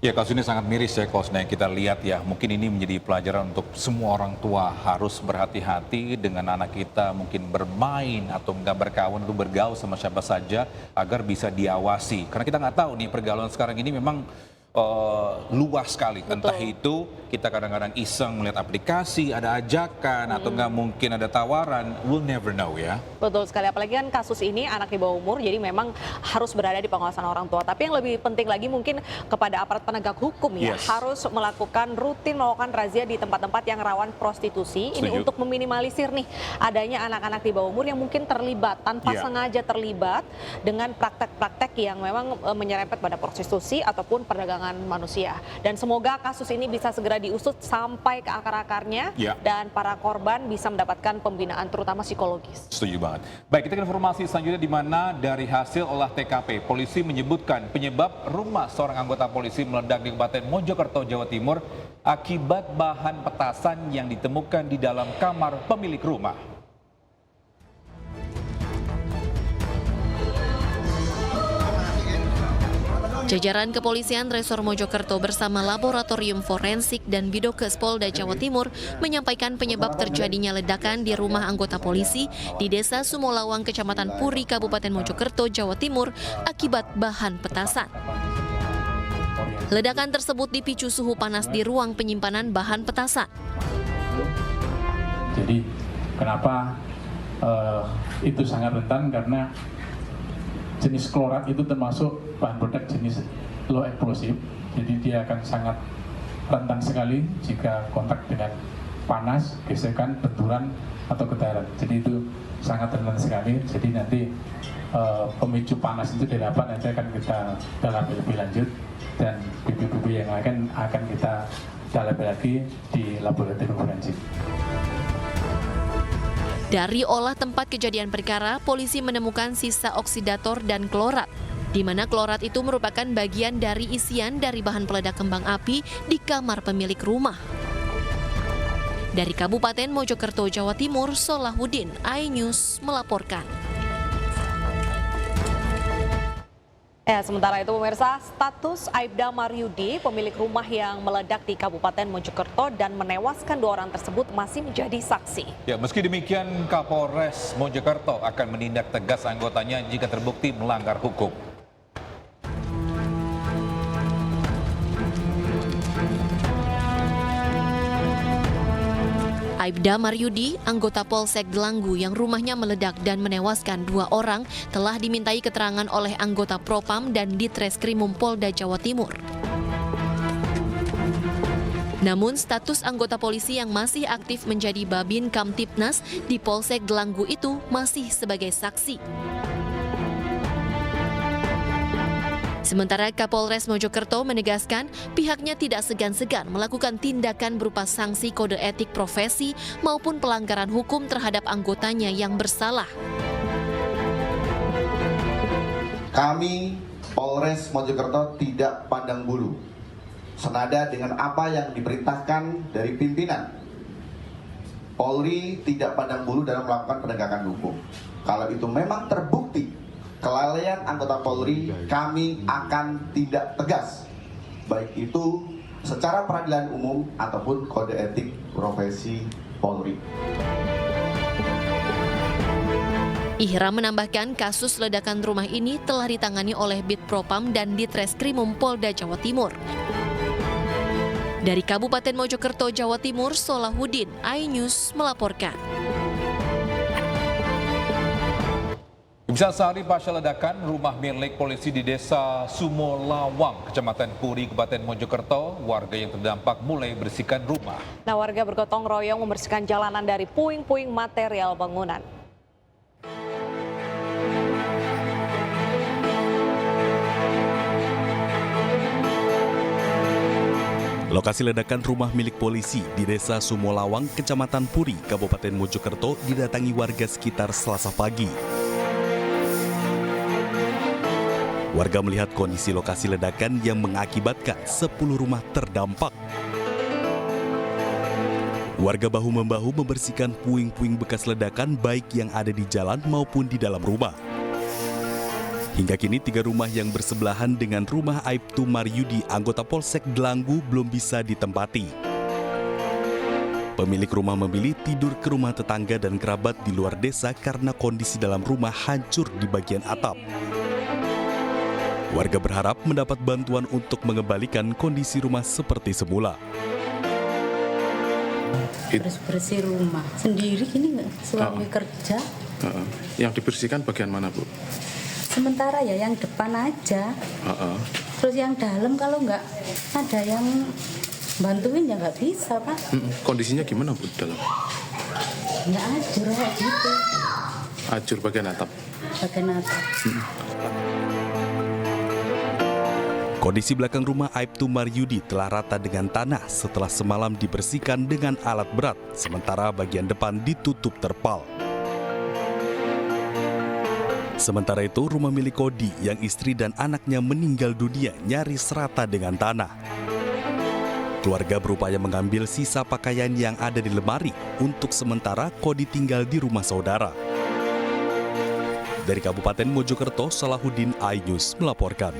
Ya, kasus ini sangat miris ya kalau sebenarnya kita lihat ya. Mungkin ini menjadi pelajaran untuk semua orang tua harus berhati-hati dengan anak kita mungkin bermain atau nggak berkawan atau bergaul sama siapa saja agar bisa diawasi. Karena kita nggak tahu nih pergaulan sekarang ini memang luas sekali. Entah Betul. itu kita kadang-kadang iseng melihat aplikasi, ada ajakan atau nggak mungkin ada tawaran. We'll never know ya. Betul sekali, apalagi kan kasus ini anak di bawah umur, jadi memang harus berada di pengawasan orang tua. Tapi yang lebih penting lagi mungkin kepada aparat penegak hukum ya, Yes. harus rutin melakukan razia di tempat-tempat yang rawan prostitusi. Ini Setuju. untuk meminimalisir nih adanya anak-anak di bawah umur yang mungkin terlibat, tanpa Iya. sengaja terlibat dengan praktek-praktek yang memang menyerempet pada prostitusi ataupun perdagangan manusia. Dan semoga kasus ini bisa segera diusut sampai ke akar-akarnya Iya. dan para korban bisa mendapatkan pembinaan terutama psikologis. Setuju banget. Baik, kita ke informasi selanjutnya di mana dari hasil olah TKP, polisi menyebutkan penyebab rumah seorang anggota polisi meledak di Kabupaten Mojokerto, Jawa Timur akibat bahan petasan yang ditemukan di dalam kamar pemilik rumah. Jajaran kepolisian Resor Mojokerto bersama Laboratorium Forensik dan Bidokes Polda Jawa Timur menyampaikan penyebab terjadinya ledakan di rumah anggota polisi di Desa Sumolawang, Kecamatan Puri, Kabupaten Mojokerto, Jawa Timur akibat bahan petasan. Ledakan tersebut dipicu suhu panas di ruang penyimpanan bahan petasan. Jadi kenapa itu sangat rentan, karena jenis klorat itu termasuk bahan peledak jenis low explosive, jadi dia akan sangat rentan sekali jika kontak dengan panas, gesekan, benturan, atau getaran. Jadi itu sangat rentan sekali. Jadi nanti pemicu panas itu didapat, nanti akan kita dalami lebih lanjut, dan bukti-bukti yang akan kita dalami lagi di laboratorium forensik. Dari olah tempat kejadian perkara, polisi menemukan sisa oksidator dan klorat, di mana klorat itu merupakan bagian dari isian dari bahan peledak kembang api di kamar pemilik rumah. Dari Kabupaten Mojokerto, Jawa Timur, Solahuddin, iNews melaporkan. Sementara itu pemirsa, status Aibda Maryudi, pemilik rumah yang meledak di Kabupaten Mojokerto dan menewaskan 2 orang tersebut masih menjadi saksi. Ya, meski demikian Kapolres Mojokerto akan menindak tegas anggotanya jika terbukti melanggar hukum. Aibda Maryudi, anggota Polsek Gelanggu yang rumahnya meledak dan menewaskan 2 orang, telah dimintai keterangan oleh anggota Propam dan Ditreskrimum Polda Jawa Timur. Namun status anggota polisi yang masih aktif menjadi Babin Kamtipnas di Polsek Gelanggu itu masih sebagai saksi. Sementara Kapolres Mojokerto menegaskan pihaknya tidak segan-segan melakukan tindakan berupa sanksi kode etik profesi maupun pelanggaran hukum terhadap anggotanya yang bersalah. Kami Polres Mojokerto tidak pandang bulu, senada dengan apa yang diperintahkan dari pimpinan. Polri tidak pandang bulu dalam melakukan penegakan hukum. Kalau itu memang terbukti kelalaian anggota Polri, kami akan tindak tegas, baik itu secara peradilan umum ataupun kode etik profesi Polri. Ihram menambahkan kasus ledakan rumah ini telah ditangani oleh Bid Propam dan Ditreskrimum Polda Jawa Timur. Dari Kabupaten Mojokerto, Jawa Timur, Solahuddin, iNews melaporkan. Bisa sehari pasca ledakan rumah milik polisi di Desa Sumolawang, Kecamatan Puri, Kabupaten Mojokerto, warga yang terdampak mulai bersihkan rumah. Nah, warga bergotong royong membersihkan jalanan dari puing-puing material bangunan. Lokasi ledakan rumah milik polisi di Desa Sumolawang, Kecamatan Puri, Kabupaten Mojokerto didatangi warga sekitar Selasa pagi. Warga melihat kondisi lokasi ledakan yang mengakibatkan 10 rumah terdampak. Warga bahu-membahu membersihkan puing-puing bekas ledakan baik yang ada di jalan maupun di dalam rumah. Hingga kini 3 rumah yang bersebelahan dengan rumah Aibtu Maryudi, anggota Polsek Delanggu, belum bisa ditempati. Pemilik rumah memilih tidur ke rumah tetangga dan kerabat di luar desa karena kondisi dalam rumah hancur di bagian atap. Warga berharap mendapat bantuan untuk mengembalikan kondisi rumah seperti semula. Bersih rumah sendiri gini nggak, suami kerja. Yang dibersihkan bagian mana, Bu? Sementara ya yang depan aja. Terus yang dalam kalau nggak ada yang bantuin ya nggak bisa, Pak. Kondisinya gimana, Bu, dalam? Ya hancur kayak gitu. Hancur bagian atap. Bagian atas. Kondisi belakang rumah Aibtu Maryudi telah rata dengan tanah setelah semalam dibersihkan dengan alat berat, sementara bagian depan ditutup terpal. Sementara itu, rumah milik Kodi yang istri dan anaknya meninggal dunia nyaris rata dengan tanah. Keluarga berupaya mengambil sisa pakaian yang ada di lemari. Untuk sementara, Kodi tinggal di rumah saudara. Dari Kabupaten Mojokerto, Salahuddin, iNews melaporkan.